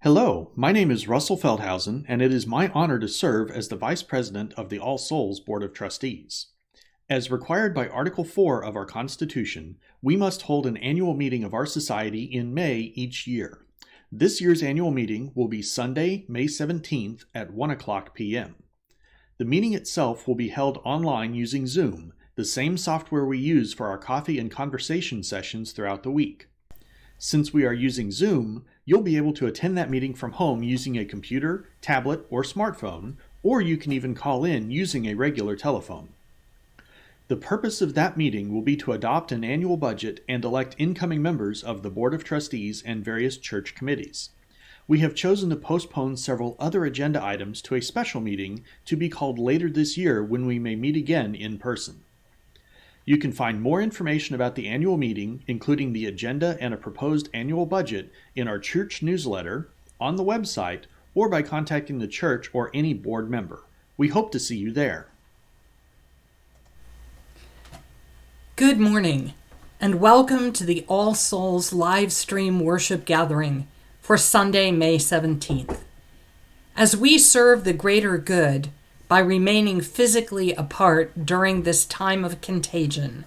Hello, my name is Russell Feldhausen, and it is my honor to serve as the Vice President of the All Souls Board of Trustees. As required by Article 4 of our Constitution, we must hold an annual meeting of our society in May each year. This year's annual meeting will be Sunday, May 17th at 1 o'clock p.m. The meeting itself will be held online using Zoom, the same software we use for our coffee and conversation sessions throughout the week. Since we are using Zoom, you'll be able to attend that meeting from home using a computer, tablet, or smartphone, or you can even call in using a regular telephone. The purpose of that meeting will be to adopt an annual budget and elect incoming members of the Board of Trustees and various church committees. We have chosen to postpone several other agenda items to a special meeting to be called later this year when we may meet again in person. You can find more information about the annual meeting, including the agenda and a proposed annual budget, in our church newsletter, on the website, or by contacting the church or any board member. We hope to see you there. Good morning, and welcome to the All Souls live stream worship gathering for Sunday, May 17th. As we serve the greater good by remaining physically apart during this time of contagion,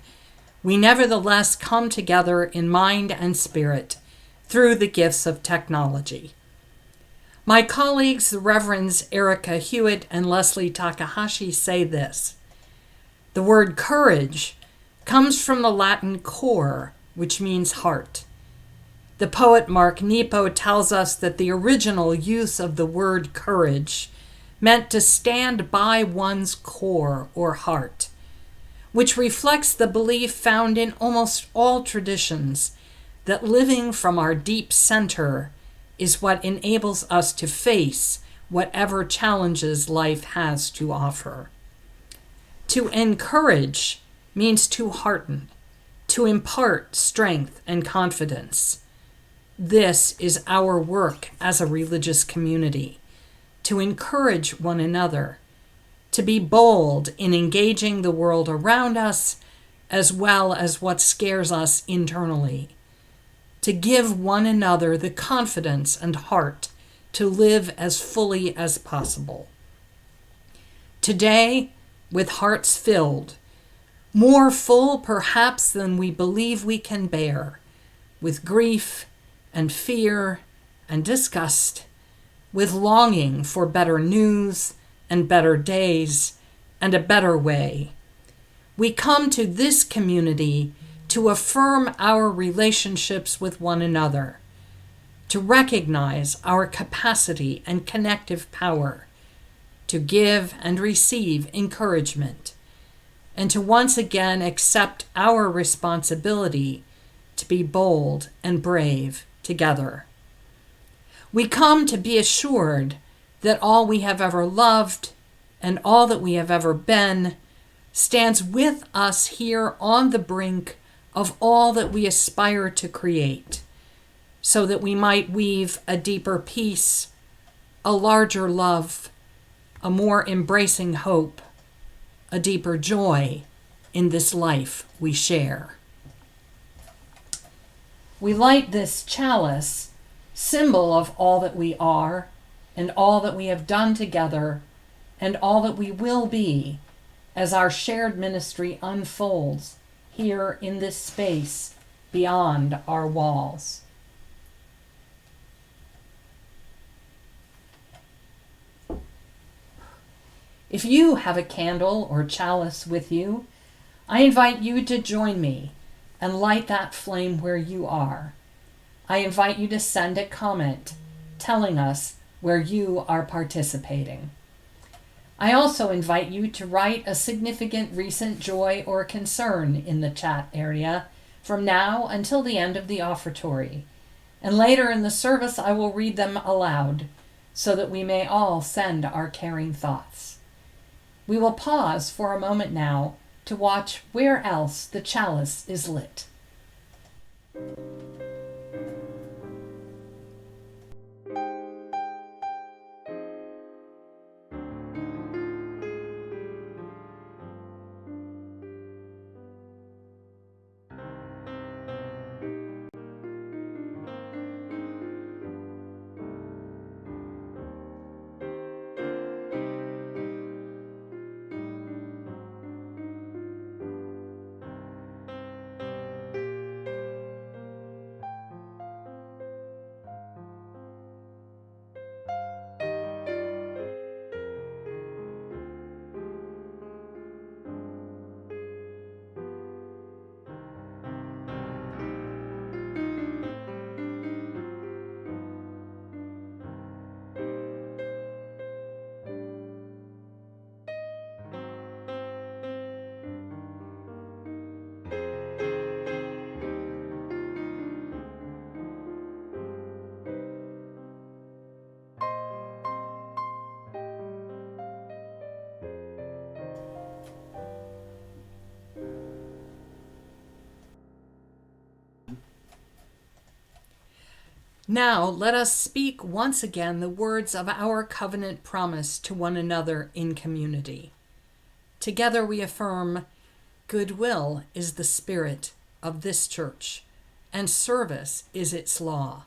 we nevertheless come together in mind and spirit through the gifts of technology. My colleagues, the Reverends Erica Hewitt and Leslie Takahashi, say this: the word courage comes from the Latin cor, which means heart. The poet Mark Nepo tells us that the original use of the word courage meant to stand by one's core or heart, which reflects the belief found in almost all traditions that living from our deep center is what enables us to face whatever challenges life has to offer. To encourage means to hearten, to impart strength and confidence. This is our work as a religious community: to encourage one another, to be bold in engaging the world around us as well as what scares us internally, to give one another the confidence and heart to live as fully as possible. Today, with hearts filled, more full perhaps than we believe we can bear, with grief and fear and disgust, with longing for better news and better days and a better way, we come to this community to affirm our relationships with one another, to recognize our capacity and connective power, to give and receive encouragement, and to once again accept our responsibility to be bold and brave together. We come to be assured that all we have ever loved and all that we have ever been stands with us here on the brink of all that we aspire to create, so that we might weave a deeper peace, a larger love, a more embracing hope, a deeper joy in this life we share. We light this chalice, symbol of all that we are and all that we have done together and all that we will be as our shared ministry unfolds here in this space beyond our walls. If you have a candle or chalice with you, I invite you to join me and light that flame where you are. I invite you to send a comment telling us where you are participating. I also invite you to write a significant recent joy or concern in the chat area from now until the end of the offertory. And later in the service, I will read them aloud so that we may all send our caring thoughts. We will pause for a moment now to watch where else the chalice is lit. Now let us speak once again the words of our covenant promise to one another in community. Together we affirm, goodwill is the spirit of this church, and service is its law.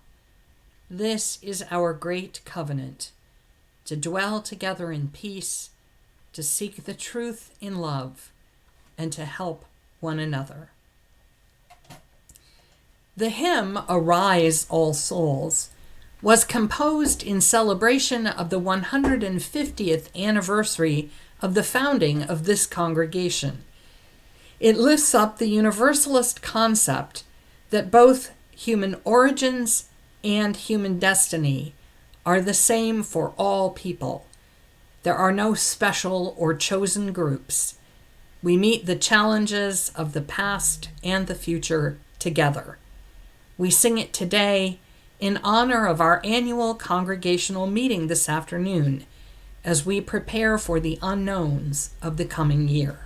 This is our great covenant, to dwell together in peace, to seek the truth in love, and to help one another. The hymn, Arise, All Souls, was composed in celebration of the 150th anniversary of the founding of this congregation. It lifts up the Universalist concept that both human origins and human destiny are the same for all people. There are no special or chosen groups. We meet the challenges of the past and the future together. We sing it today in honor of our annual congregational meeting this afternoon as we prepare for the unknowns of the coming year.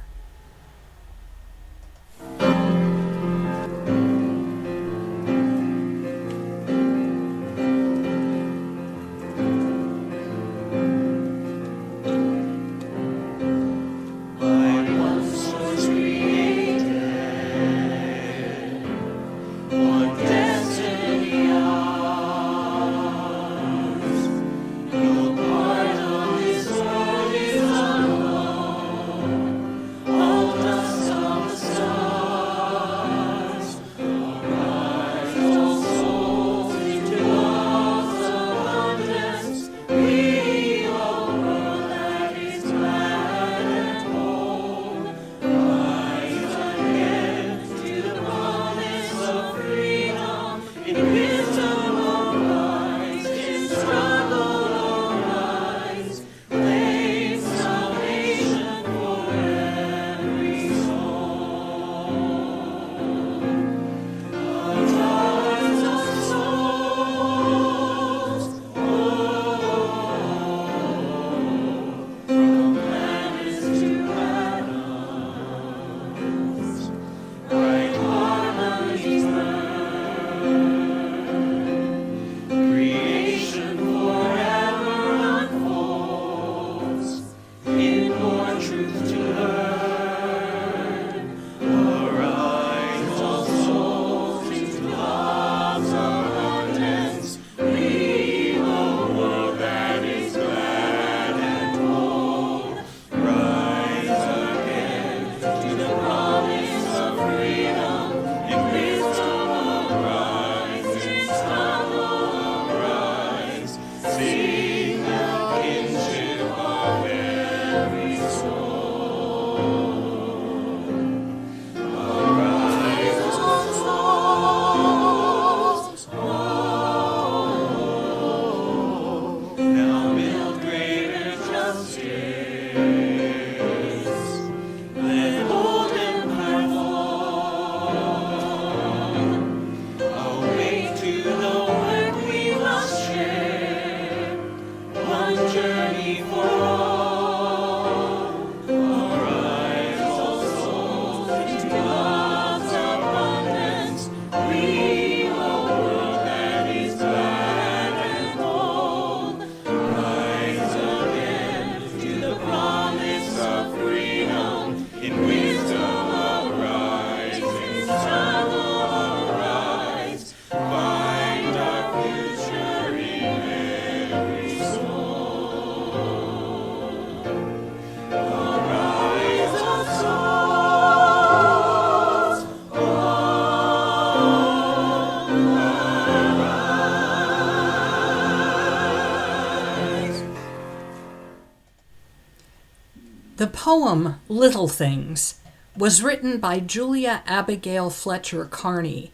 The poem Little Things was written by Julia Abigail Fletcher Kearney,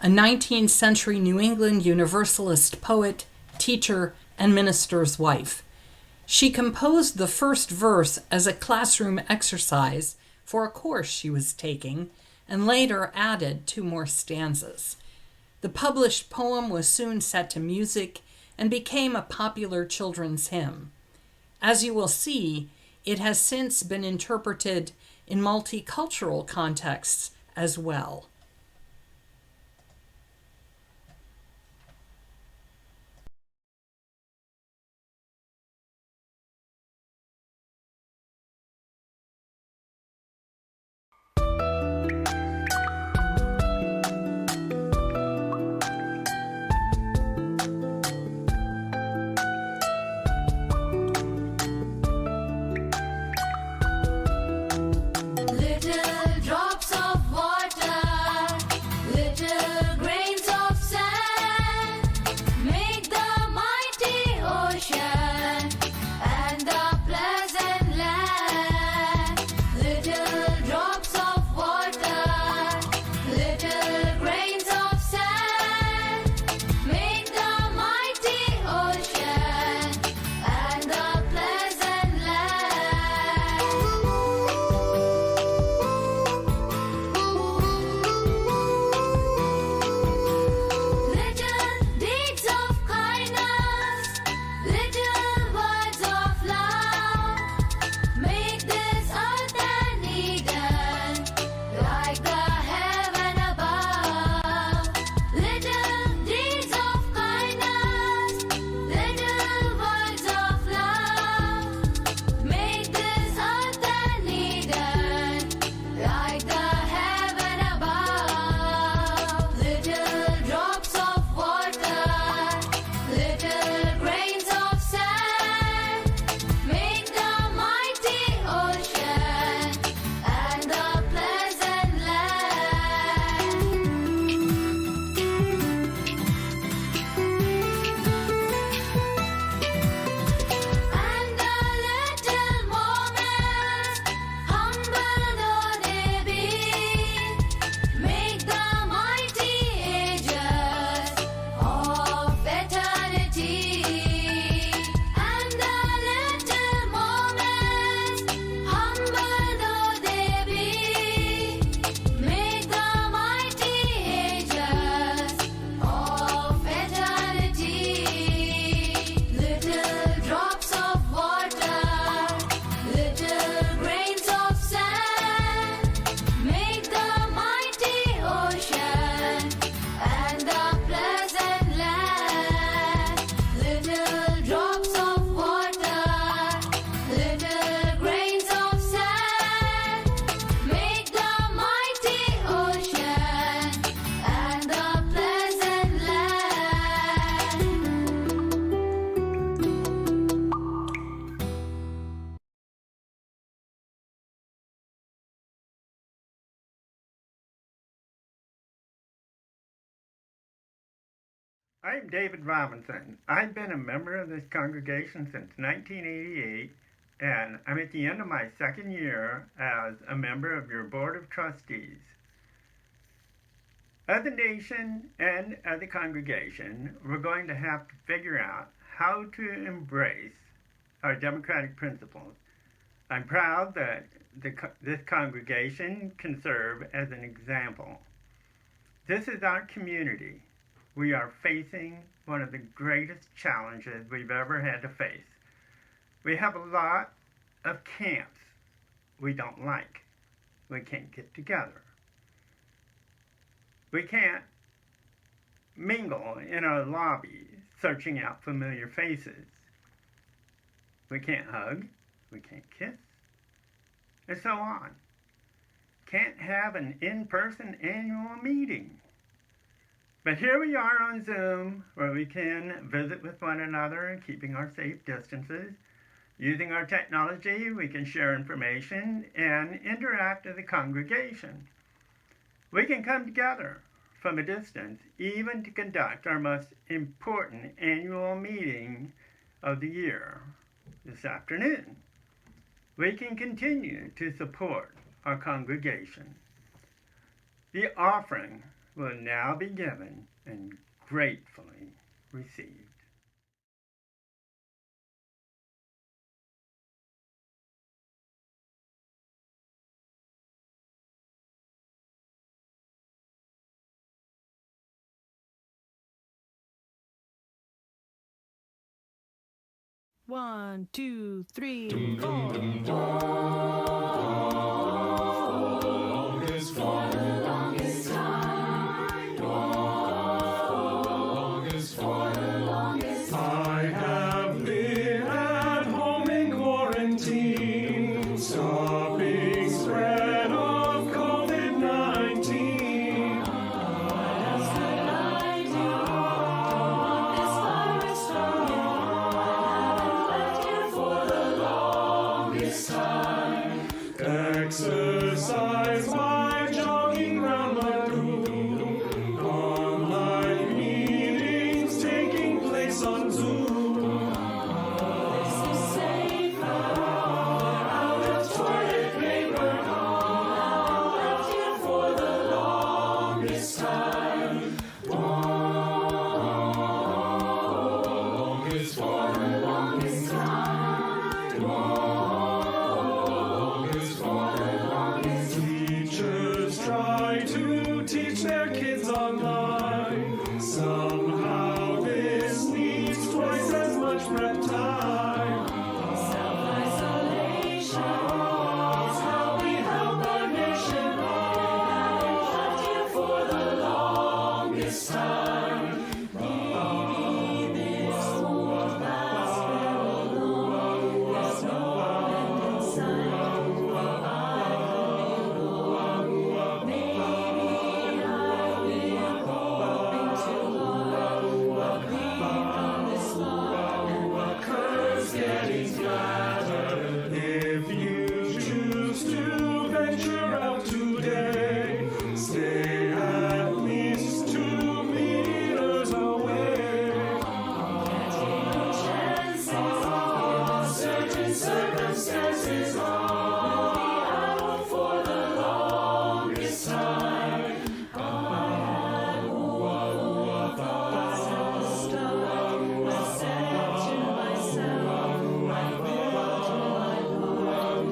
a 19th century New England Universalist poet, teacher, and minister's wife. She composed the first verse as a classroom exercise for a course she was taking, and later added 2 more stanzas. The published poem was soon set to music and became a popular children's hymn. As you will see, it has since been interpreted in multicultural contexts as well. Little drops of water, little grains of sand, make the mighty ocean and the pleasant land. Little drops of water, little grains of sand, make the mighty ocean and the pleasant land. Little deeds of kindness, little words of love, make this earth an Eden, like the heaven above. Little deeds of kindness, little words of love, make this earth an Eden, like the heaven above. Little drops of water, little grains of sand, make the mighty ocean and the pleasant land. And the little moments, humble though they be, make the mighty ages of eternity. And the little moments, humble though they be, make the mighty ages of eternity. Little drops of water, little grains of sand, make the mighty ocean and the pleasant land. Little drops of water, little grains of sand, make the mighty ocean and the pleasant land. I'm David Robinson. I've been a member of this congregation since 1988, and I'm at the end of my second year as a member of your Board of Trustees. As a nation and as a congregation, we're going to have to figure out how to embrace our democratic principles. I'm proud that this congregation can serve as an example. This is our community. We are facing one of the greatest challenges we've ever had to face. We have a lot of camps we don't like. We can't get together. We can't mingle in our lobby searching out familiar faces. We can't hug. We can't kiss. And so on. Can't have an in-person annual meeting. But here we are on Zoom, where we can visit with one another, keeping our safe distances. Using our technology, we can share information and interact as a congregation. We can come together from a distance, even to conduct our most important annual meeting of the year this afternoon. we can continue to support our congregation. The offering will now be given and gratefully received. One, two, three, four. I have been at home in quarantine, stopping spread of COVID-19. Exercise by jogging round my room, online meetings taking place on Zoom. This is safer, out of toilet paper, now left here for the longest time. Longest for the longest time. Longest for the longest. Teachers try to teach their kids online. Somehow this needs twice as much prep time. Self-isolation is how we help our nation. Now left here for the longest time. Maybe this won't last very long. There's no end in sight. Maybe I've been hoping too long. But we've done this long, and the curve's getting flatter. If you choose to venture out today, stay at least 2 meters away. Can't take no chances in certain circumstances. We'll be out for the longest time. I said to myself, I will till I look.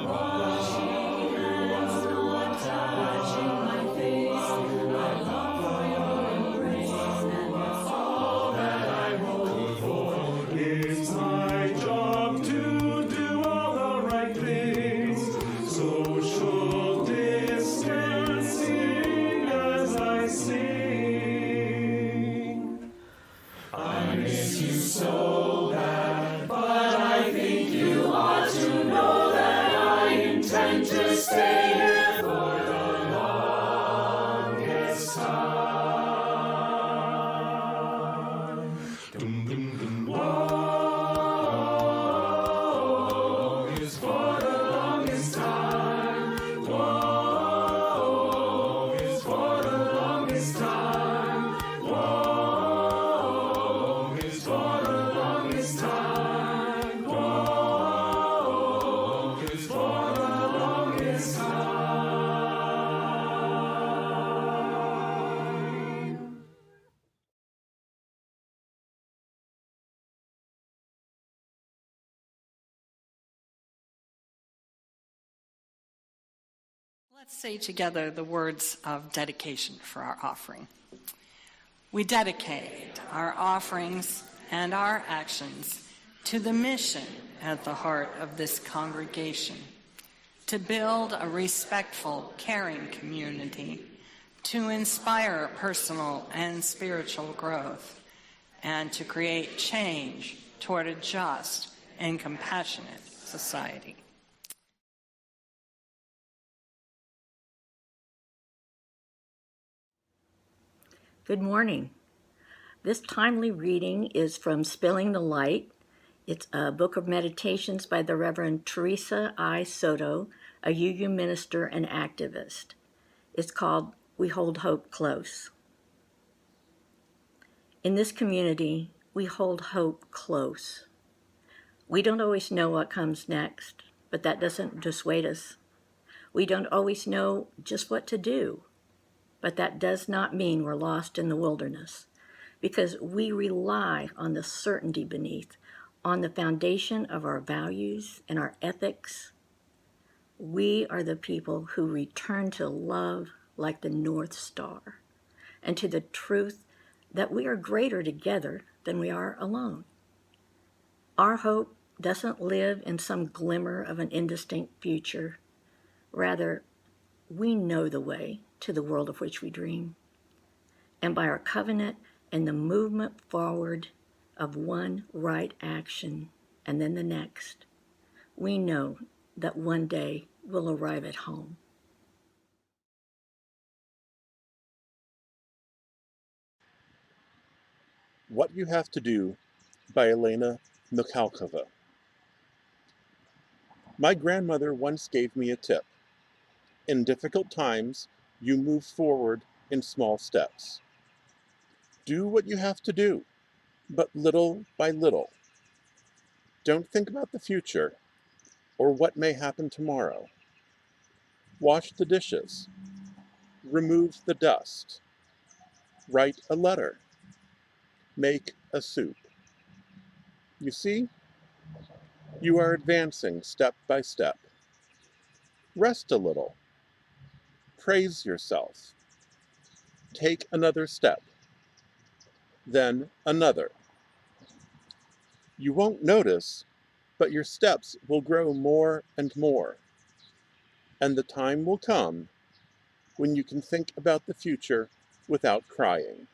Washing hands, not touching my face. I long for your embrace, and that's all that I hope for. It's my job to do all the right things. Social distancing as I sing. I miss you so bad, but I think you ought to know that I intend to stay here for the longest time. Dum, dum, dum. Longest for the longest time. Longest for the longest time. Longest for the longest time. Longest for the longest time. Let's say together the words of dedication for our offering. We dedicate our offerings and our actions to the mission at the heart of this congregation, to build a respectful, caring community, to inspire personal and spiritual growth, and to create change toward a just and compassionate society. Good morning. This timely reading is from Spilling the Light. It's a book of meditations by the Reverend Teresa I. Soto, a UU minister and activist. It's called We Hold Hope Close. In this community, we hold hope close. We don't always know what comes next, but that doesn't dissuade us. We don't always know just what to do, but that does not mean we're lost in the wilderness, because we rely on the certainty beneath, on the foundation of our values and our ethics. We are the people who return to love like the North Star, and to the truth that we are greater together than we are alone. Our hope doesn't live in some glimmer of an indistinct future. Rather, we know the way to the world of which we dream. And by our covenant and the movement forward of one right action and then the next, we know that one day we'll arrive at home. What You Have to Do by Elena Mikhalkova. My grandmother once gave me a tip. In difficult times, you move forward in small steps. Do what you have to do, but little by little. Don't think about the future or what may happen tomorrow. Wash the dishes. Remove the dust. Write a letter. Make a soup. You see, you are advancing step by step. Rest a little. Praise yourself. Take another step. Then another. You won't notice, but your steps will grow more and more. And the time will come when you can think about the future without crying.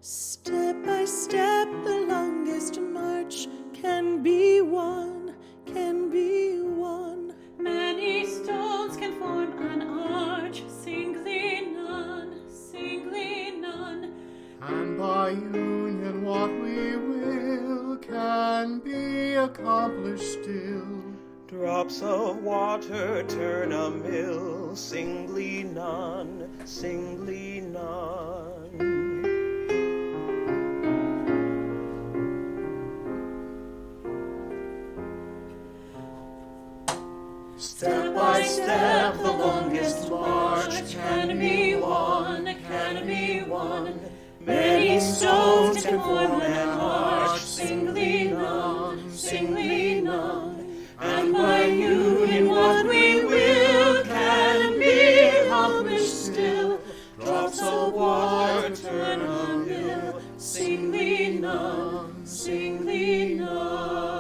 Step by step, the longest march can be won, can be won. Many stones can form an arch, singly none, singly none. And by union what we will can be accomplished still. Drops of water turn a mill, singly none, singly none. Step by step, the longest march can be won, can be won. Many stones can form an arch, singly none, singly none. And by union what we will can be accomplished still. Drops of water turn a mill, singly none, singly none.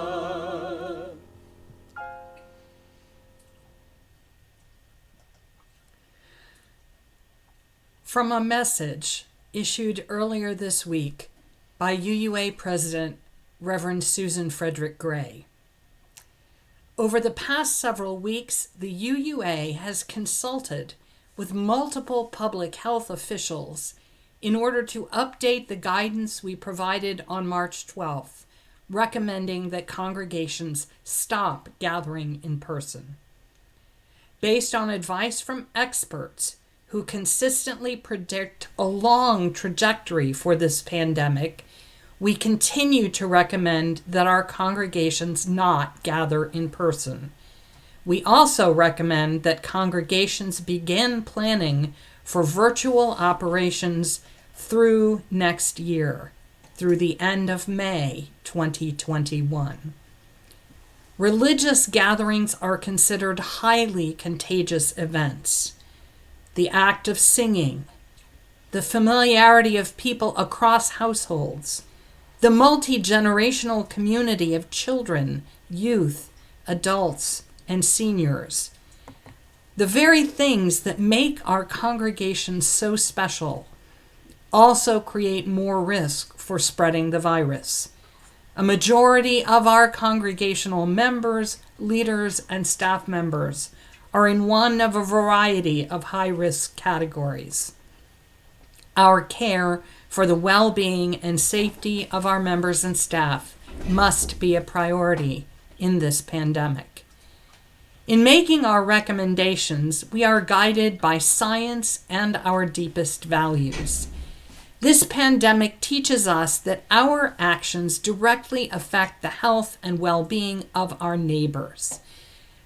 From a message issued earlier this week by UUA President Reverend Susan Frederick Gray. Over the past several weeks, the UUA has consulted with multiple public health officials in order to update the guidance we provided on March 12th, recommending that congregations stop gathering in person. Based on advice from experts who consistently predict a long trajectory for this pandemic, we continue to recommend that our congregations not gather in person. We also recommend that congregations begin planning for virtual operations through next year, through the end of May 2021. Religious gatherings are considered highly contagious events. The act of singing, the familiarity of people across households, the multi-generational community of children, youth, adults, and seniors. The very things that make our congregations so special also create more risk for spreading the virus. A majority of our congregational members, leaders, and staff members are in one of a variety of high-risk categories. Our care for the well-being and safety of our members and staff must be a priority in this pandemic. In making our recommendations, we are guided by science and our deepest values. This pandemic teaches us that our actions directly affect the health and well-being of our neighbors.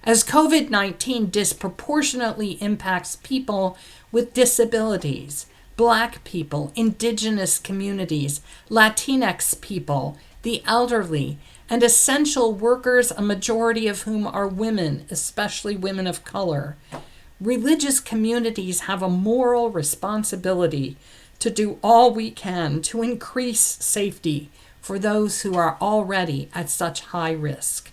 As COVID-19 disproportionately impacts people with disabilities, Black people, Indigenous communities, Latinx people, the elderly, and essential workers, a majority of whom are women, especially women of color, religious communities have a moral responsibility to do all we can to increase safety for those who are already at such high risk.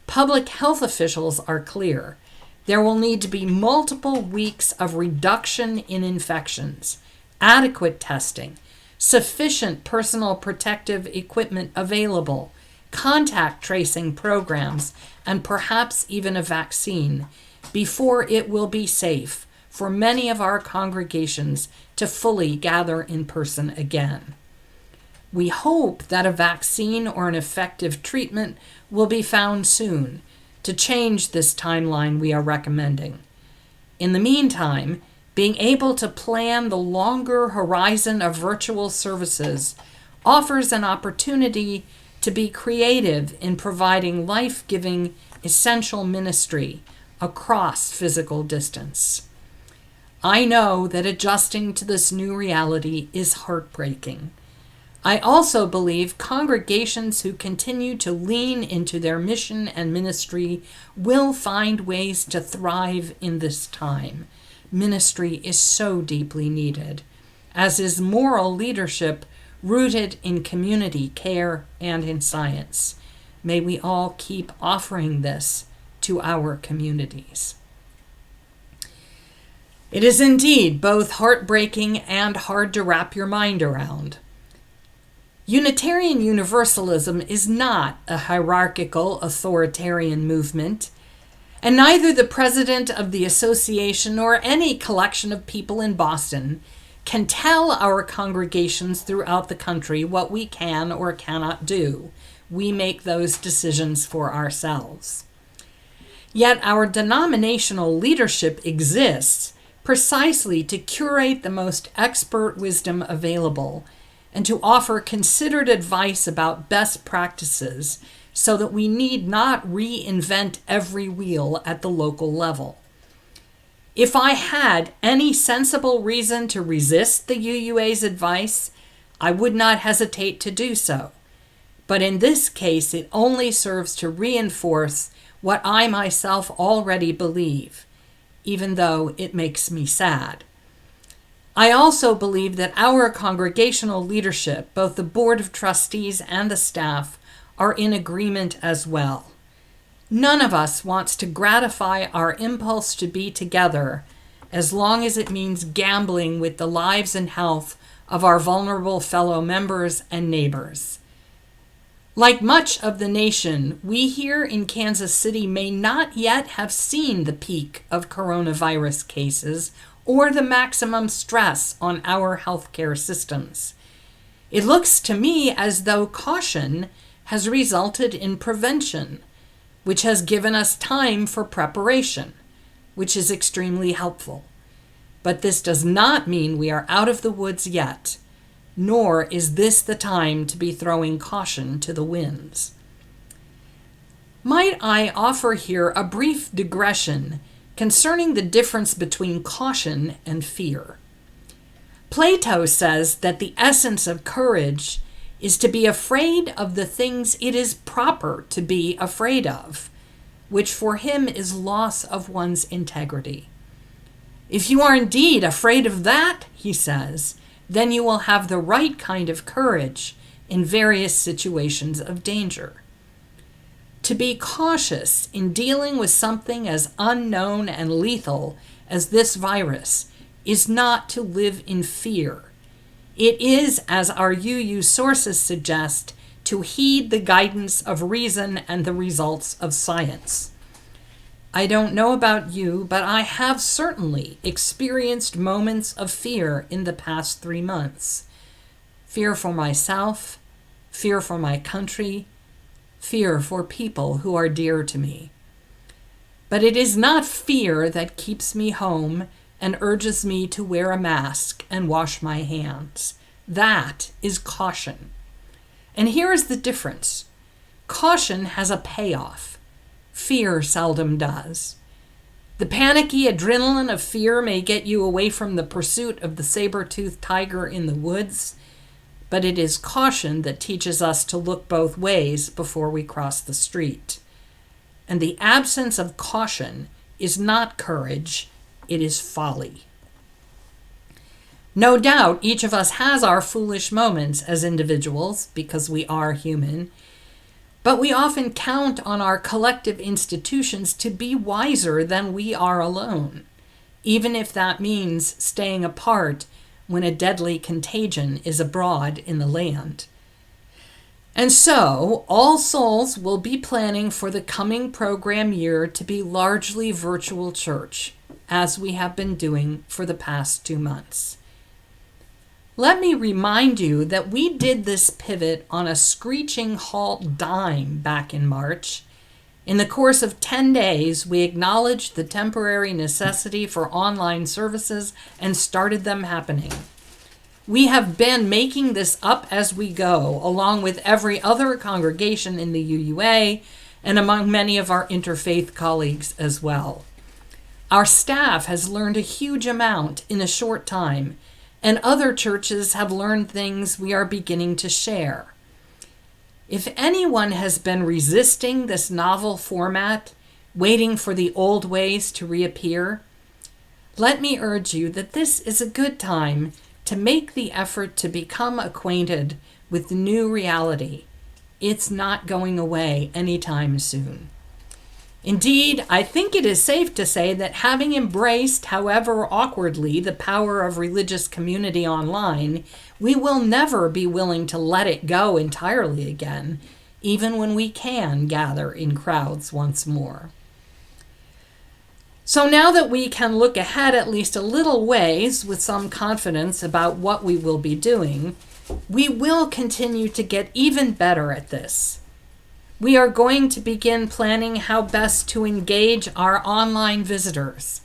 Public health officials are clear. There will need to be multiple weeks of reduction in infections, adequate testing, sufficient personal protective equipment available, contact tracing programs, and perhaps even a vaccine before it will be safe for many of our congregations to fully gather in person again. We hope that a vaccine or an effective treatment will be found soon to change this timeline we are recommending. In the meantime, being able to plan the longer horizon of virtual services offers an opportunity to be creative in providing life-giving, essential ministry across physical distance. I know that adjusting to this new reality is heartbreaking. I also believe congregations who continue to lean into their mission and ministry will find ways to thrive in this time. Ministry is so deeply needed, as is moral leadership rooted in community care and in science. May we all keep offering this to our communities. It is indeed both heartbreaking and hard to wrap your mind around. Unitarian Universalism is not a hierarchical authoritarian movement, and neither the president of the association nor any collection of people in Boston can tell our congregations throughout the country what we can or cannot do. We make those decisions for ourselves. Yet our denominational leadership exists precisely to curate the most expert wisdom available and to offer considered advice about best practices so that we need not reinvent every wheel at the local level. If I had any sensible reason to resist the UUA's advice, I would not hesitate to do so. But in this case, it only serves to reinforce what I myself already believe, even though it makes me sad. I also believe that our congregational leadership, both the Board of Trustees and the staff, are in agreement as well. None of us wants to gratify our impulse to be together as long as it means gambling with the lives and health of our vulnerable fellow members and neighbors. Like much of the nation, we here in Kansas City may not yet have seen the peak of coronavirus cases or the maximum stress on our healthcare systems. It looks to me as though caution has resulted in prevention, which has given us time for preparation, which is extremely helpful. But this does not mean we are out of the woods yet, nor is this the time to be throwing caution to the winds. Might I offer here a brief digression concerning the difference between caution and fear? Plato says that the essence of courage is to be afraid of the things it is proper to be afraid of, which for him is loss of one's integrity. If you are indeed afraid of that, he says, then you will have the right kind of courage in various situations of danger. To be cautious in dealing with something as unknown and lethal as this virus is not to live in fear. It is, as our UU sources suggest, to heed the guidance of reason and the results of science. I don't know about you, but I have certainly experienced moments of fear in the past 3 months. Fear for myself, fear for my country, fear for people who are dear to me. But it is not fear that keeps me home and urges me to wear a mask and wash my hands. That is caution. And here is the difference. Caution has a payoff. Fear seldom does. The panicky adrenaline of fear may get you away from the pursuit of the saber-toothed tiger in the woods, but it is caution that teaches us to look both ways before we cross the street. And the absence of caution is not courage, it is folly. No doubt each of us has our foolish moments as individuals, because we are human, but we often count on our collective institutions to be wiser than we are alone, even if that means staying apart when a deadly contagion is abroad in the land. And so, All Souls will be planning for the coming program year to be largely virtual church, as we have been doing for the past 2 months. Let me remind you that we did this pivot on a screeching halt dime back in March. In the course of 10 days, we acknowledged the temporary necessity for online services and started them happening. We have been making this up as we go, along with every other congregation in the UUA and among many of our interfaith colleagues as well. Our staff has learned a huge amount in a short time, and other churches have learned things we are beginning to share. If anyone has been resisting this novel format, waiting for the old ways to reappear, let me urge you that this is a good time to make the effort to become acquainted with the new reality. It's not going away anytime soon. Indeed, I think it is safe to say that having embraced, however awkwardly, the power of religious community online, we will never be willing to let it go entirely again, even when we can gather in crowds once more. So now that we can look ahead at least a little ways with some confidence about what we will be doing, we will continue to get even better at this. We are going to begin planning how best to engage our online visitors,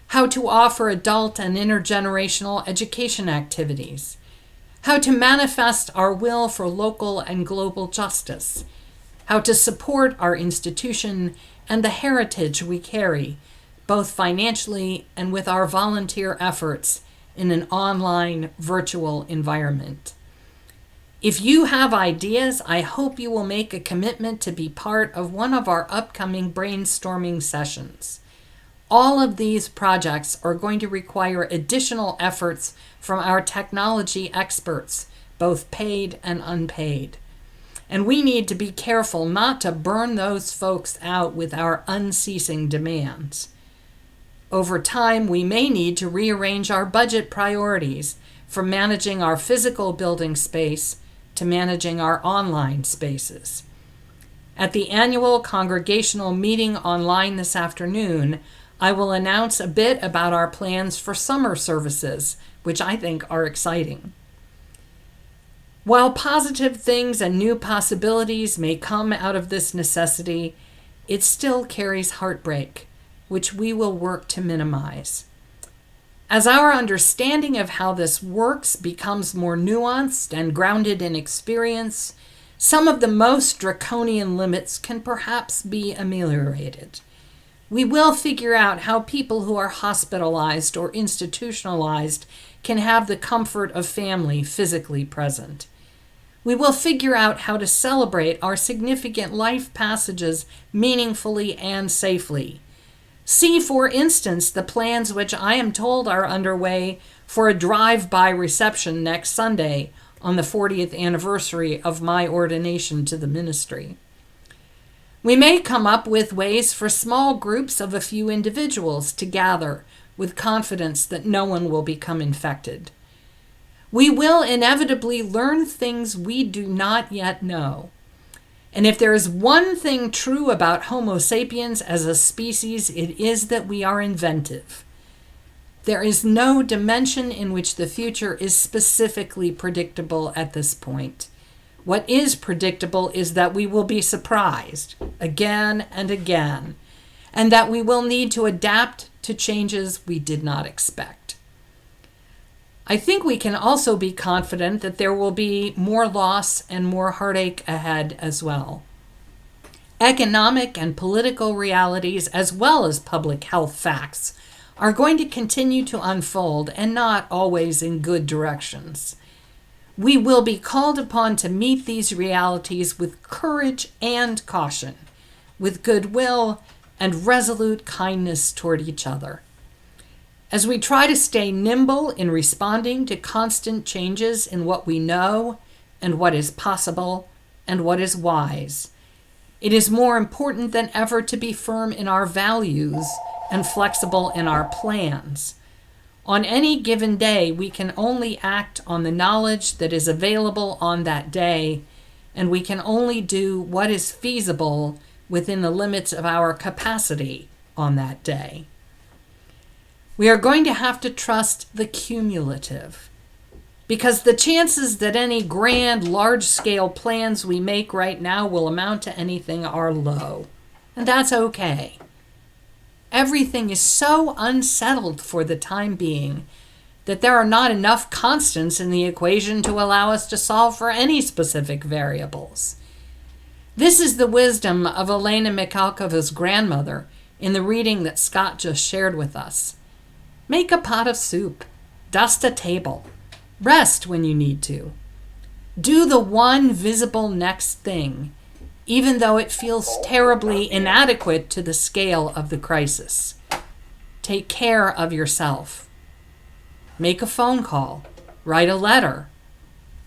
how to offer adult and intergenerational education activities, how to manifest our will for local and global justice, how to support our institution and the heritage we carry, both financially and with our volunteer efforts in an online virtual environment. If you have ideas, I hope you will make a commitment to be part of one of our upcoming brainstorming sessions. All of these projects are going to require additional efforts from our technology experts, both paid and unpaid. And we need to be careful not to burn those folks out with our unceasing demands. Over time, we may need to rearrange our budget priorities from managing our physical building space to managing our online spaces. At the annual congregational meeting online this afternoon, I will announce a bit about our plans for summer services, which I think are exciting. While positive things and new possibilities may come out of this necessity, it still carries heartbreak, which we will work to minimize. As our understanding of how this works becomes more nuanced and grounded in experience, some of the most draconian limits can perhaps be ameliorated. We will figure out how people who are hospitalized or institutionalized can have the comfort of family physically present. We will figure out how to celebrate our significant life passages meaningfully and safely. See, for instance, the plans which I am told are underway for a drive-by reception next Sunday on the 40th anniversary of my ordination to the ministry. We may come up with ways for small groups of a few individuals to gather with confidence that no one will become infected. We will inevitably learn things we do not yet know. And if there is one thing true about Homo sapiens as a species, it is that we are inventive. There is no dimension in which the future is specifically predictable at this point. What is predictable is that we will be surprised again and again, and that we will need to adapt to changes we did not expect. I think we can also be confident that there will be more loss and more heartache ahead as well. Economic and political realities, as well as public health facts, are going to continue to unfold, and not always in good directions. We will be called upon to meet these realities with courage and caution, with goodwill and resolute kindness toward each other. As we try to stay nimble in responding to constant changes in what we know and what is possible and what is wise, it is more important than ever to be firm in our values and flexible in our plans. On any given day, we can only act on the knowledge that is available on that day, and we can only do what is feasible within the limits of our capacity on that day. We are going to have to trust the cumulative, because the chances that any grand, large-scale plans we make right now will amount to anything are low, and that's okay. Everything is so unsettled for the time being that there are not enough constants in the equation to allow us to solve for any specific variables. This is the wisdom of Elena Mikhalkova's grandmother in the reading that Scott just shared with us. Make a pot of soup, dust a table, rest when you need to. Do the one visible next thing, even though it feels terribly inadequate to the scale of the crisis. Take care of yourself. Make a phone call. Write a letter.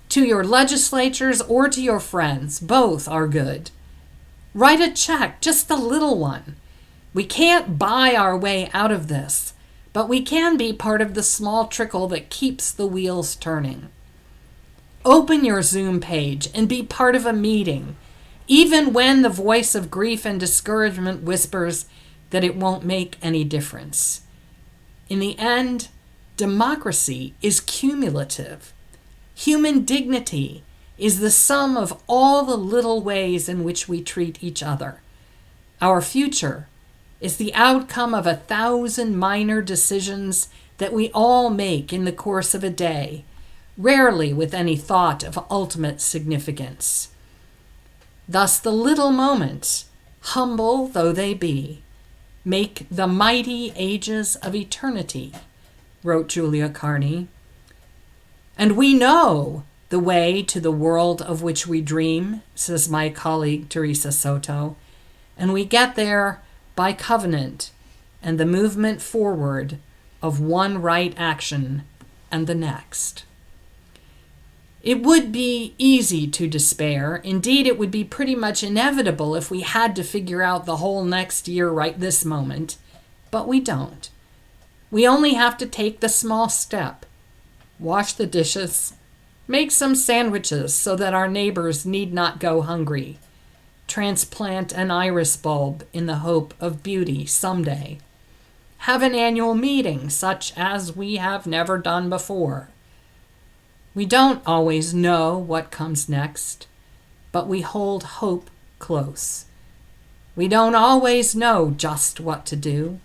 To your legislatures or to your friends, both are good. Write a check, just a little one. We can't buy our way out of this, but we can be part of the small trickle that keeps the wheels turning. Open your Zoom page and be part of a meeting, even when the voice of grief and discouragement whispers that it won't make any difference. In the end, democracy is cumulative. Human dignity is the sum of all the little ways in which we treat each other. Our future is the outcome of 1,000 minor decisions that we all make in the course of a day, rarely with any thought of ultimate significance. Thus the little moments, humble though they be, make the mighty ages of eternity, wrote Julia Carney. And we know the way to the world of which we dream, says my colleague Teresa Soto, and we get there by covenant and the movement forward of one right action and the next. It would be easy to despair. Indeed, it would be pretty much inevitable if we had to figure out the whole next year right this moment. But we don't. We only have to take the small step. Wash the dishes. Make some sandwiches so that our neighbors need not go hungry. Transplant an iris bulb in the hope of beauty someday. Have an annual meeting such as we have never done before. We don't always know what comes next, but we hold hope close. We don't always know just what to do,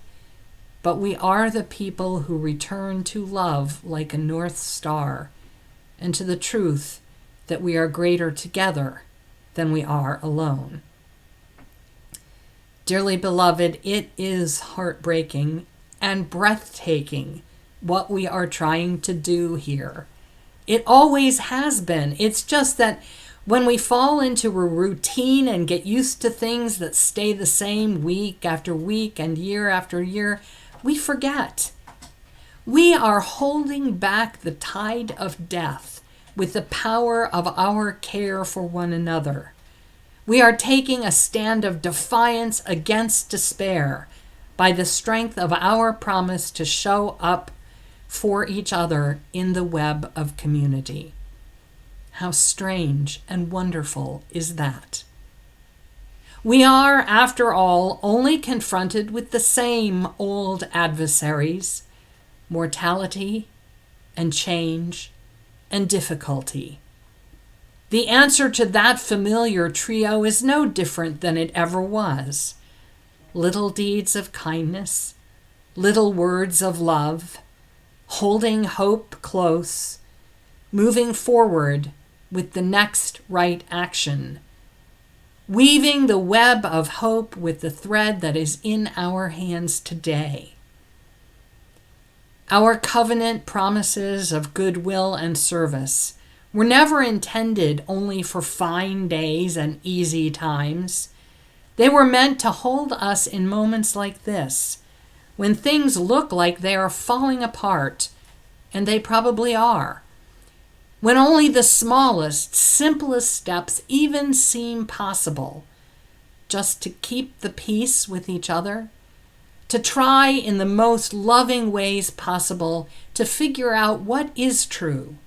but we are the people who return to love like a north star and to the truth that we are greater together than we are alone. Dearly beloved, it is heartbreaking and breathtaking what we are trying to do here. It always has been. It's just that when we fall into a routine and get used to things that stay the same week after week and year after year, we forget. We are holding back the tide of death with the power of our care for one another. We are taking a stand of defiance against despair by the strength of our promise to show up for each other in the web of community. How strange and wonderful is that? We are, after all, only confronted with the same old adversaries, mortality and change and difficulty. The answer to that familiar trio is no different than it ever was. little deeds of kindness, little words of love, holding hope close, moving forward with the next right action, weaving the web of hope with the thread that is in our hands today. Our covenant promises of goodwill and service were never intended only for fine days and easy times. They were meant to hold us in moments like this, when things look like they are falling apart, and they probably are. When only the smallest, simplest steps even seem possible, just to keep the peace with each other, to try in the most loving ways possible to figure out what is true,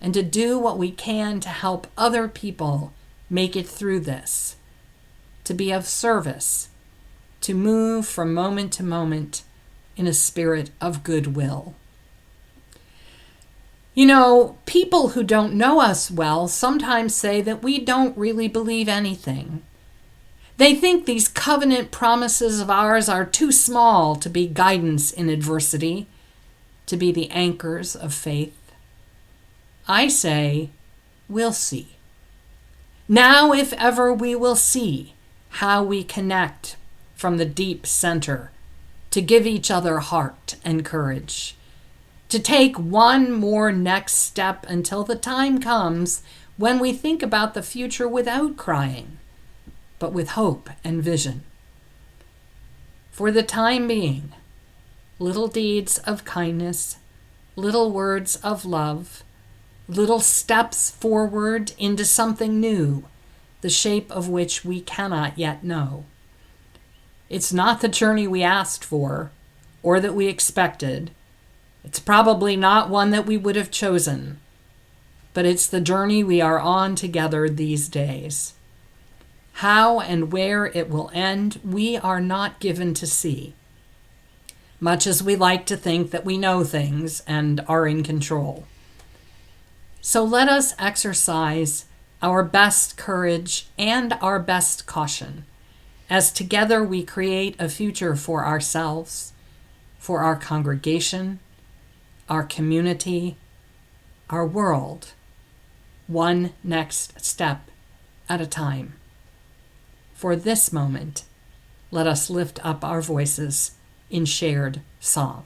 and to do what we can to help other people make it through this, to be of service, to move from moment to moment in a spirit of goodwill. You know, people who don't know us well sometimes say that we don't really believe anything. They think these covenant promises of ours are too small to be guidance in adversity, to be the anchors of faith. I say, we'll see. Now, if ever, we will see how we connect from the deep center to give each other heart and courage, to take one more next step until the time comes when we think about the future without crying, but with hope and vision. For the time being, little deeds of kindness, little words of love, little steps forward into something new, the shape of which we cannot yet know. It's not the journey we asked for or that we expected. It's probably not one that we would have chosen, but it's the journey we are on together these days. How and where it will end, we are not given to see, much as we like to think that we know things and are in control. So let us exercise our best courage and our best caution, as together we create a future for ourselves, for our congregation, our community, our world, one next step at a time. For this moment, let us lift up our voices in shared song.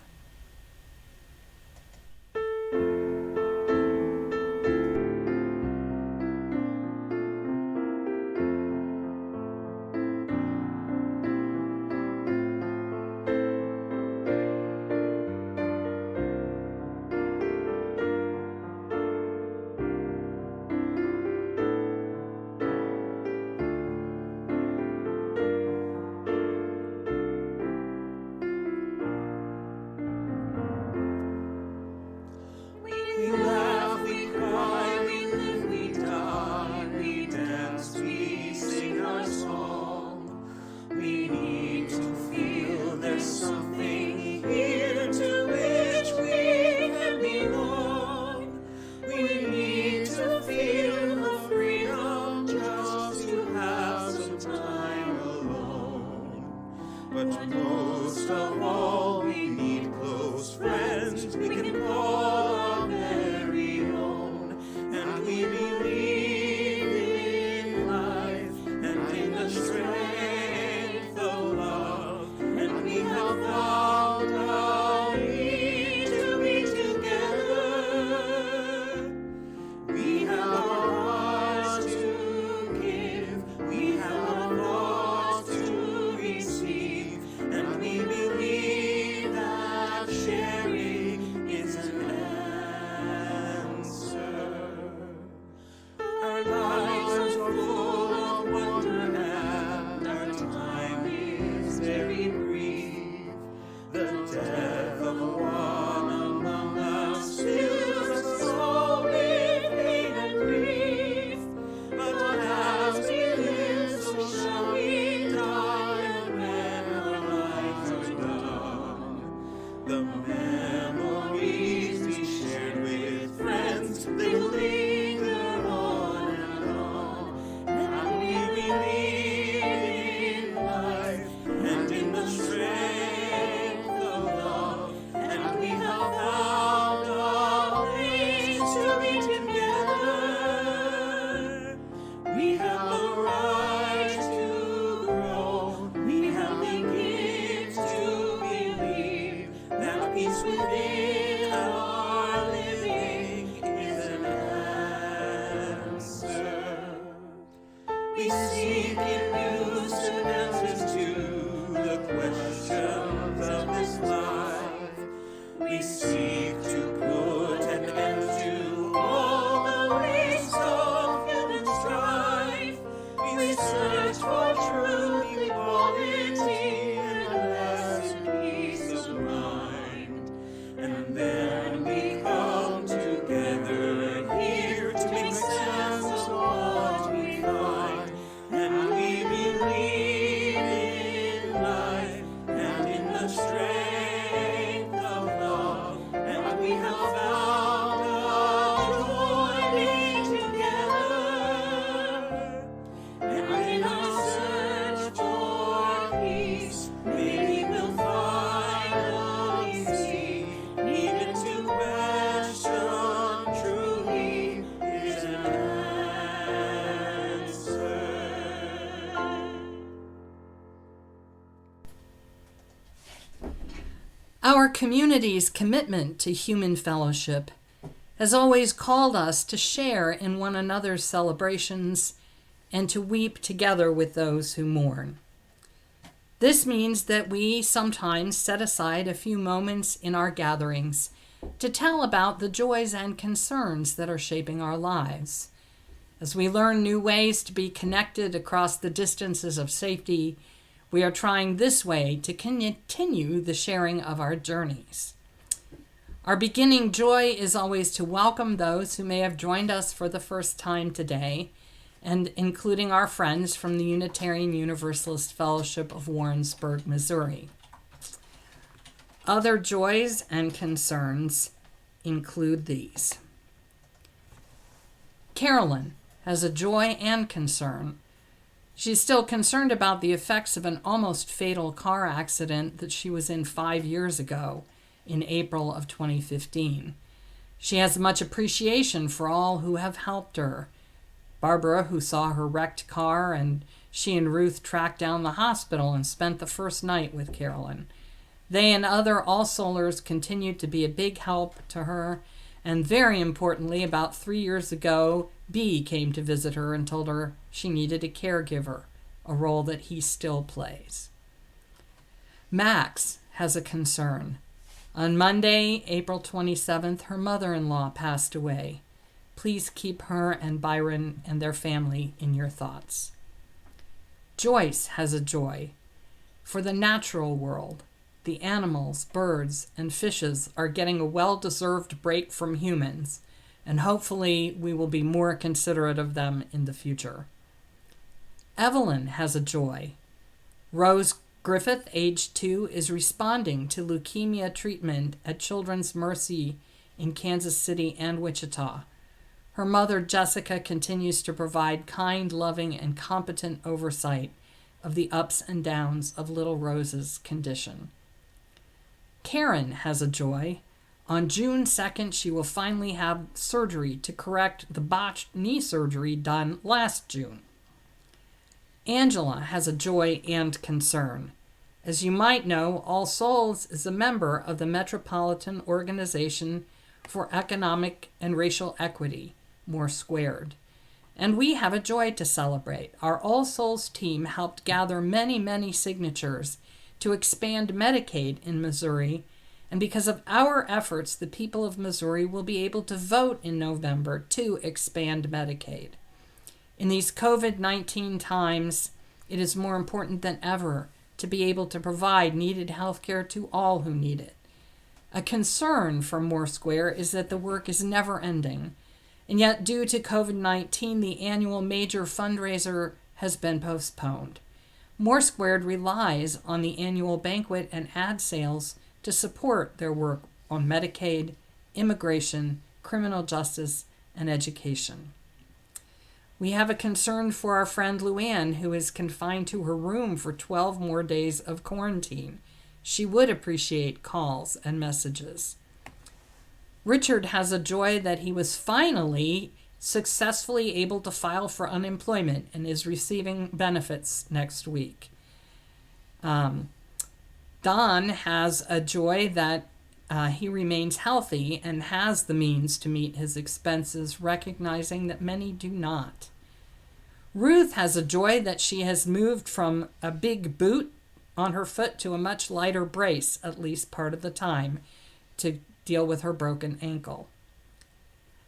We laugh, we cry, we live, we die, we dance, we sing our song. We need to feel there's something here to which we can belong. We need to feel the freedom just to have some time alone. But most of all, we need close friends we can call our very own. And we believe in life and in the strength of love. And we have found a need to be together. We have our hearts to give, we have our thoughts to receive, and we believe that sharing is an answer. strength of love, and we have found a joy being together. And in our search for peace, we will finally see, needed to question truly is an answer. Our community's commitment to human fellowship has always called us to share in one another's celebrations and to weep together with those who mourn. This means that we sometimes set aside a few moments in our gatherings to tell about the joys and concerns that are shaping our lives. As we learn new ways to be connected across the distances of safety, we are trying this way to continue the sharing of our journeys. Our beginning joy is always to welcome those who may have joined us for the first time today, and including our friends from the Unitarian Universalist Fellowship of Warrensburg, Missouri. Other joys and concerns include these. Carolyn has a joy and concern. She's still concerned about the effects of an almost fatal car accident that she was in 5 years ago, in April of 2015. She has much appreciation for all who have helped her. Barbara, who saw her wrecked car, and she and Ruth tracked down the hospital and spent the first night with Carolyn. They and other All-Soulers continued to be a big help to her, and very importantly, about 3 years ago, B came to visit her and told her she needed a caregiver, a role that he still plays. Max has a concern. On Monday, April 27th, her mother-in-law passed away. Please keep her and Byron and their family in your thoughts. Joyce has a joy. For the natural world, the animals, birds, and fishes are getting a well-deserved break from humans, and hopefully we will be more considerate of them in the future. Evelyn has a joy. Rose Griffith, age 2, is responding to leukemia treatment at Children's Mercy in Kansas City and Wichita. Her mother, Jessica, continues to provide kind, loving, and competent oversight of the ups and downs of little Rose's condition. Karen has a joy. On June 2nd, she will finally have surgery to correct the botched knee surgery done last June. Angela has a joy and concern. As you might know, All Souls is a member of the Metropolitan Organization for Economic and Racial Equity, More Squared. And we have a joy to celebrate. Our All Souls team helped gather many, many signatures to expand Medicaid in Missouri, and because of our efforts, the people of Missouri will be able to vote in November to expand Medicaid. In these COVID-19 times, it is more important than ever to be able to provide needed health care to all who need it. A concern for More Square is that the work is never ending, and yet due to COVID-19, the annual major fundraiser has been postponed. More Squared relies on the annual banquet and ad sales to support their work on Medicaid, immigration, criminal justice, and education. We have a concern for our friend Luann, who is confined to her room for 12 more days of quarantine. She would appreciate calls and messages. Richard has a joy that he was finally successfully able to file for unemployment and is receiving benefits next week. Don has a joy that he remains healthy and has the means to meet his expenses, recognizing that many do not. Ruth has a joy that she has moved from a big boot on her foot to a much lighter brace, at least part of the time, to deal with her broken ankle.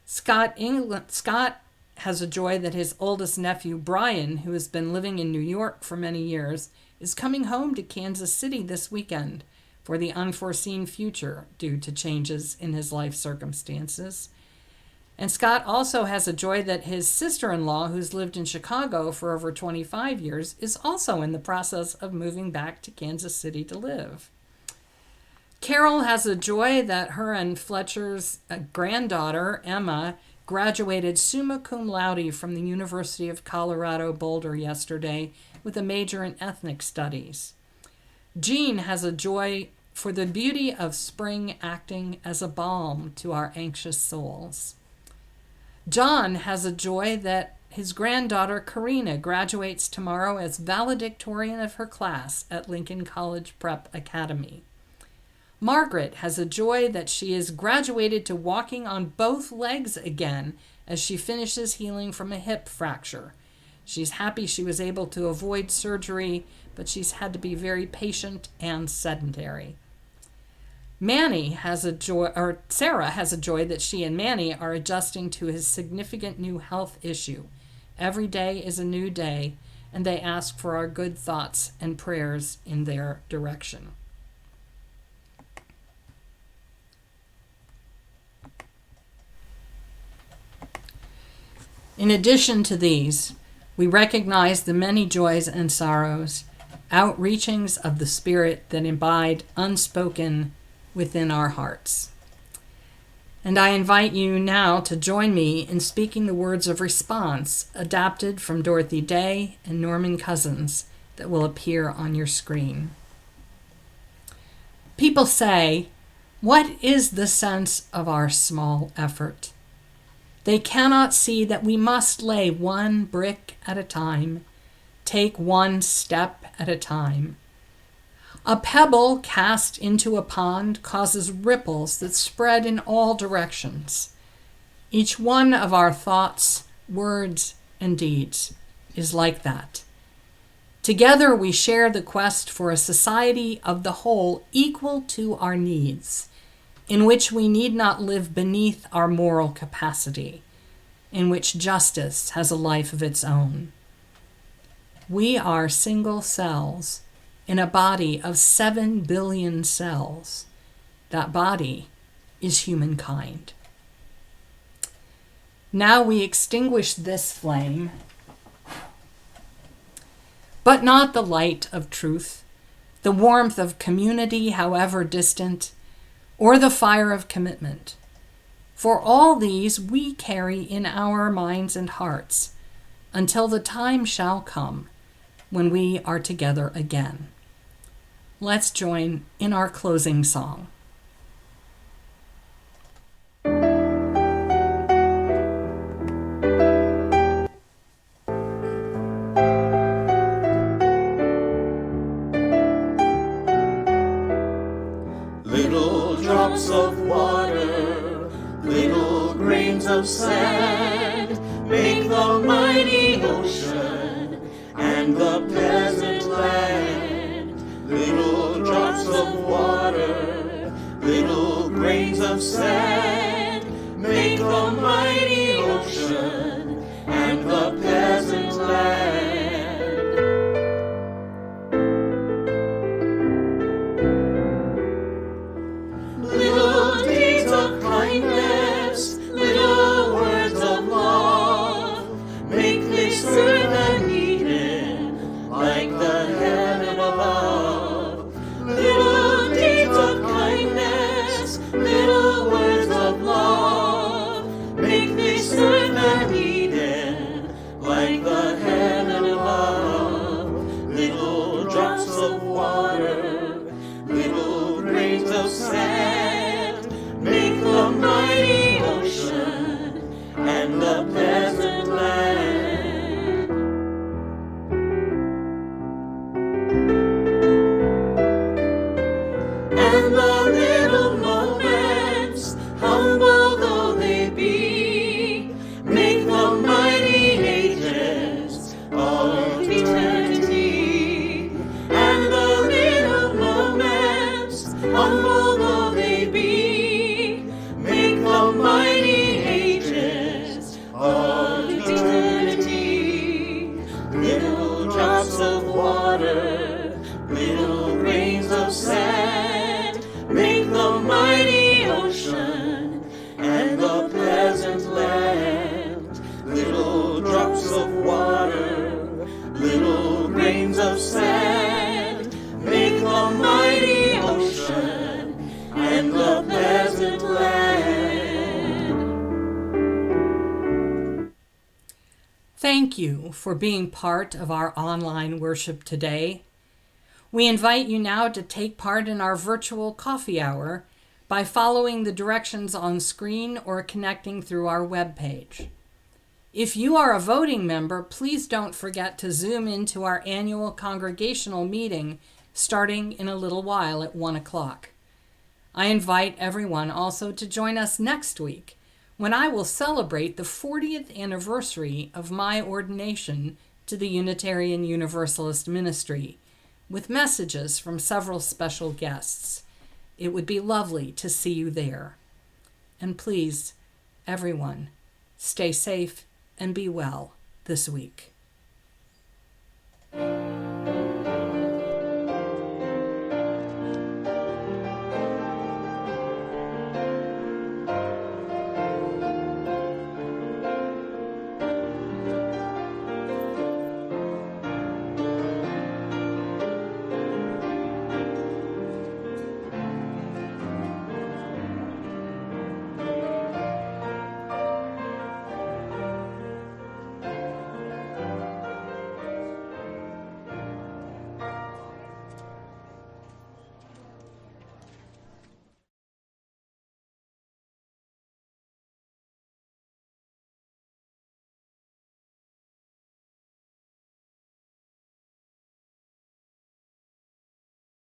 Scott has a joy that his oldest nephew, Brian, who has been living in New York for many years, is coming home to Kansas City this weekend for the unforeseen future due to changes in his life circumstances. And Scott also has a joy that his sister-in-law, who's lived in Chicago for over 25 years, is also in the process of moving back to Kansas City to live. Carol has a joy that her and Fletcher's granddaughter, Emma, graduated summa cum laude from the University of Colorado Boulder yesterday with a major in ethnic studies. Jean has a joy for the beauty of spring acting as a balm to our anxious souls. John has a joy that his granddaughter Karina graduates tomorrow as valedictorian of her class at Lincoln College Prep Academy. Margaret has a joy that she is graduated to walking on both legs again as she finishes healing from a hip fracture. She's happy she was able to avoid surgery, but she's had to be very patient and sedentary. Sarah has a joy that she and Manny are adjusting to his significant new health issue. Every day is a new day, and they ask for our good thoughts and prayers in their direction. In addition to these, we recognize the many joys and sorrows, outreachings of the Spirit that abide unspoken within our hearts. And I invite you now to join me in speaking the words of response adapted from Dorothy Day and Norman Cousins that will appear on your screen. People say, "What is the sense of our small effort?" They cannot see that we must lay one brick at a time, take one step at a time. A pebble cast into a pond causes ripples that spread in all directions. Each one of our thoughts, words, and deeds is like that. Together we share the quest for a society of the whole equal to our needs, in which we need not live beneath our moral capacity, in which justice has a life of its own. We are single cells in a body of 7 billion cells. That body is humankind. Now we extinguish this flame, but not the light of truth, the warmth of community, however distant, or the fire of commitment. For all these we carry in our minds and hearts until the time shall come when we are together again. Let's join in our closing song. Little drops of water, little grains of sand, make the mighty ocean and the pleasant land. Little drops of water, little grains of sand, make the mighty ocean and the pleasant land. Little deeds of kindness, little words of love, make this earth an Eden, like the heaven above. Little deeds of kindness, little words of love, make this earth an Eden, like the heaven above. Little drops of water, little grains of sand, make the mighty ocean and the pleasant land. And the little moments, humble though they be, make the mighty ages of eternity. And the little moments, humble though they be, make the mighty ages of eternity. Little drops of water, little grains of sand, make thank you for being part of our online worship today. We invite you now to take part in our virtual coffee hour by following the directions on screen or connecting through our webpage. If you are a voting member, please don't forget to Zoom into our annual congregational meeting starting in a little while at 1 o'clock. I invite everyone also to join us next week when I will celebrate the 40th anniversary of my ordination to the Unitarian Universalist ministry, with messages from several special guests. It would be lovely to see you there. And please, everyone, stay safe and be well this week.